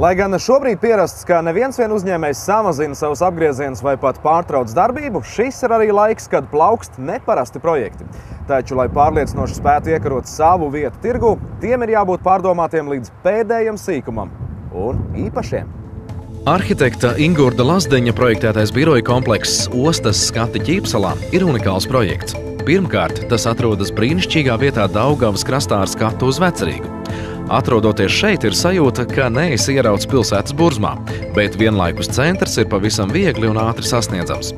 Lai gan šobrīd pierasts, ka neviens vien uzņēmējs samazina savus apgriezienus vai pat pārtrauc darbību, šis ir arī laiks, kad plaukst neparasti projekti. Taču, lai pārliecinoši spētu iekarot savu vietu tirgu, tiem ir jābūt pārdomātiem līdz pēdējam sīkumam un īpašiem. Arhitekta Ingurda Lazdeņa projektētais biroja komplekss Ostas skati Ķīpsalā ir unikāls projekts. Pirmkārt, tas atrodas brīnišķīgā vietā Daugavas krastā ar skatu uz Vecerīgu. Atrodoties šeit, ir sajūta, ka neesi ierauts pilsētas burzmā, bet vienlaikus centrs ir pavisam viegli un ātri sasniedzams.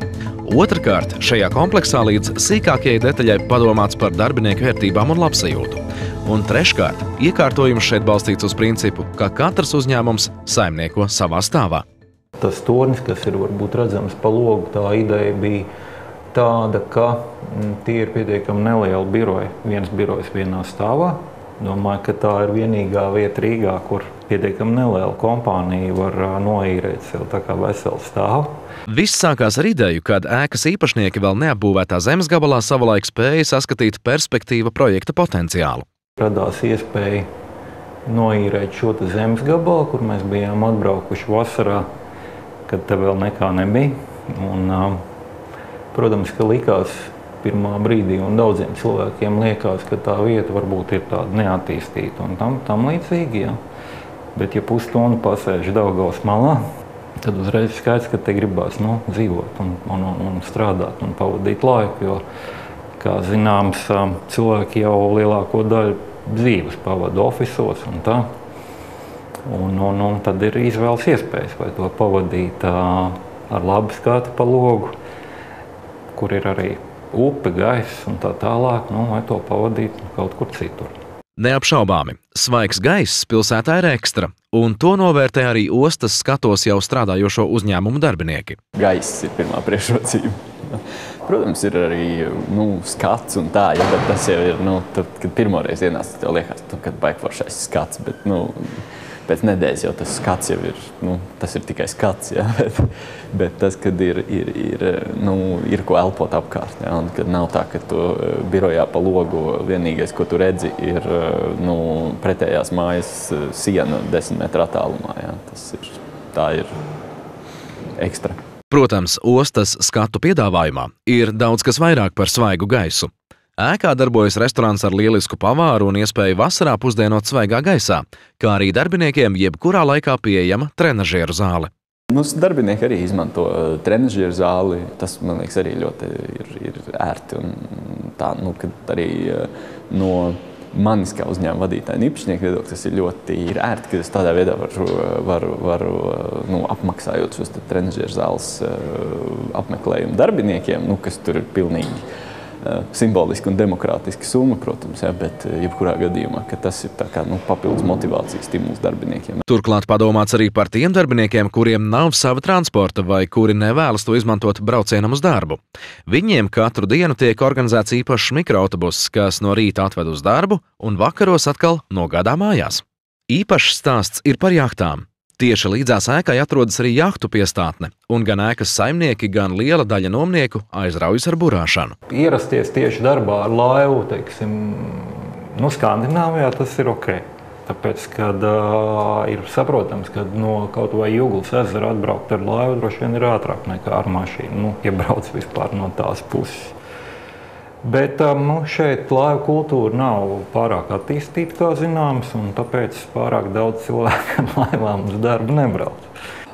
Otrakārt, šajā kompleksā līdz sīkākajai detaļai padomāts par darbinieku vērtībām un labsajūtu. Un treškārt, iekārtojums šeit balstīts uz principu, ka katrs uzņēmums saimnieko savā stāvā. Tas tornis, kas ir varbūt redzams pa logu, tā ideja bija tāda, ka tie ir pietiekami nelieli biroji. Viens birojs vienā stāvā. Domāju, ka tā ir vienīgā vieta Rīgā, kur pietiekami neliela kompānija var noīrēt sev tā kā veselu stāvu. Viss sākās ar ideju, kad ēkas īpašnieki vēl neapbūvētā zemes gabalā savulaik spēja saskatīt perspektīva projekta potenciālu. Radās iespēja noīrēt šo zemes gabalu, kur mēs bijām atbraukuši vasarā, kad te vēl nekā nebija. Un, protams, ka likās pirmā brīdī, un daudziem cilvēkiem liekas, ka tā vieta varbūt ir tāda neattīstīta un tam līdzīgi. Ja. Bet, ja pusstundu pasēž Daugavas malā, tad uzreiz skaidrs, ka te gribās dzīvot un strādāt un pavadīt laiku. Jo, kā zināms, cilvēki jau lielāko daļu dzīves pavada ofisos un tā. Un tad ir izvēles iespējas, vai to pavadīt ar labu skatu pa logu, kur ir arī upe, gaiss un tā tālāk, vai to pavadīt kaut kur citur. Neapšaubāmi, svaigs gaiss pilsētā ir ekstra, un to novērtē arī ostas skatos jau strādājošo uzņēmumu darbinieki. Gaiss ir pirmā priekšrocība. Protams, ir arī skats un tā, ja, bet tas jau ir, tad, kad pirmoreiz ienāc, tev liekas, kad baigforšais skats, bet, pēc nedēļas jau tas skats jau ir, tas ir tikai skats, ja, bet tas, kad ir ko elpot apkārt, ja, un kad nav tā, ka tu birojā pa logu vienīgais, ko tu redzi, ir, pretējās mājas siena 10 metru attālumā, ja, tā ir ekstra. Protams, ostas skatu piedāvājumā ir daudz kas vairāk par svaigu gaisu. Ēkā darbojas restorāns ar lielisku pavāru un iespēju vasarā pusdienot svaigā gaisā, kā arī darbiniekiem jebkurā laikā pieejama trenažieru zāle. Mūsu darbinieki arī izmanto trenažieru zāli. Tas, man liekas, arī ļoti ir ērti. Un tā, kad arī no manis kā uzņēmuma vadītāja un īpašnieka viedokļa, tas ir ļoti ērti, ka es tādā veidā varu apmaksājot šos trenažieru zāles apmeklējumu darbiniekiem, kas tur ir pilnīgi simboliski un demokrātiski summa, protams, ja, bet jebkurā gadījumā, ka tas ir tā kā papildus motivācijas stimuls darbiniekiem. Turklāt padomāts arī par tiem darbiniekiem, kuriem nav sava transporta vai kuri nevēlas to izmantot braucienam uz darbu. Viņiem katru dienu tiek organizēts īpašs mikroautobuss, kas no rīta atved uz darbu un vakaros atkal nogādā mājās. Īpašs stāsts ir par jahtām. Tieši līdzās ēkai atrodas arī jahtu piestātne, un gan ēkas saimnieki, gan liela daļa nomnieku aizraujas ar burāšanu. Ierasties tieši darbā ar laivu, teiksim, Skandināvijā tas ir ok. Tāpēc, kad ir saprotams, ka no kaut vai Juglas ezera atbraukt ar laivu droši vien ir ātrāk nekā ar mašīnu, ja brauc vispār no tās puses. Bet šeit laivu kultūra nav pārāk attīstīta, kā zināms, un tāpēc pārāk daudz cilvēku ar laivām uz darbu nebrauc.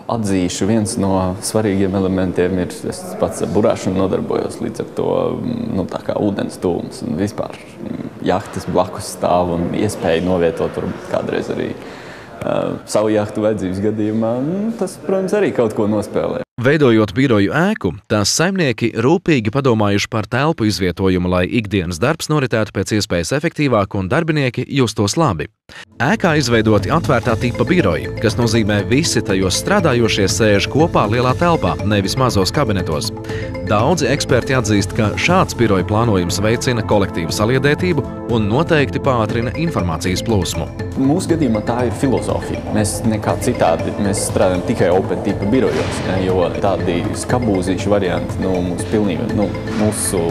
Atzīšu, viens no svarīgiem elementiem ir, es pats ar burāšanu nodarbojos, līdz ar to tā kā ūdens tūms un vispār jahtas blakus stāv un iespēja novietot varbūt kādreiz arī savu jahtu vajadzības gadījumā. Tas, protams, arī kaut ko nospēlē. Veidojot biroju ēku, tās saimnieki rūpīgi padomājuši par telpu izvietojumu, lai ikdienas darbs noritētu pēc iespējas efektīvāk un darbinieki justos labi. Ēkā izveidoti atvērtā tipa biroji, kas nozīmē visi tajos strādājošie sēž kopā lielā telpā, nevis mazos kabinetos. Daudzi eksperti atzīst, ka šāds biroju plānojums veicina kolektīvu saliedētību un noteikti pātrina informācijas plūsmu. Mūsu gadījumā tā ir filozofija. Mēs nekā citādi, mēs strādājam tikai open tipa birojos, ja, jo tādi skabūzīšu varianti, mums pilnībā, mūsu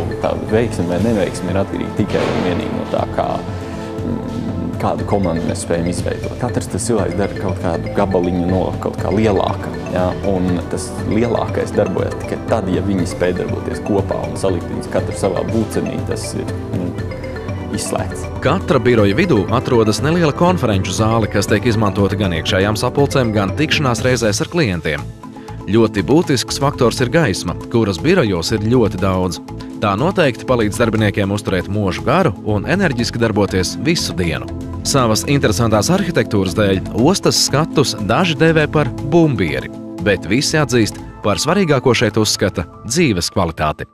veiksme vai neveiksme ir atkarīgi tikai un vienīgi no tā, kādu komandu mēs spējam izveidot. Katrs tas cilvēks dara kaut kādu gabaliņu no kaut kā lielāka, ja? Un tas lielākais darbojas tikai tad, ja viņi spēj darboties kopā un salikt viņus katru savā būcenī, tas ir izslēgts. Katra biroja vidū atrodas neliela konferenču zāle, kas tiek izmantota gan iekšējām sapulcēm, gan tikšanās reizēs ar klientiem. Ļoti būtisks faktors ir gaisma, kuras birojos ir ļoti daudz. Tā noteikti palīdz darbiniekiem uzturēt mūžu garu un enerģiski darboties visu dienu. Savas interesantās arhitektūras dēļ ostas skatus daži dēvē par bumbieri, bet visi atzīst, par svarīgāko šeit uzskata dzīves kvalitāti.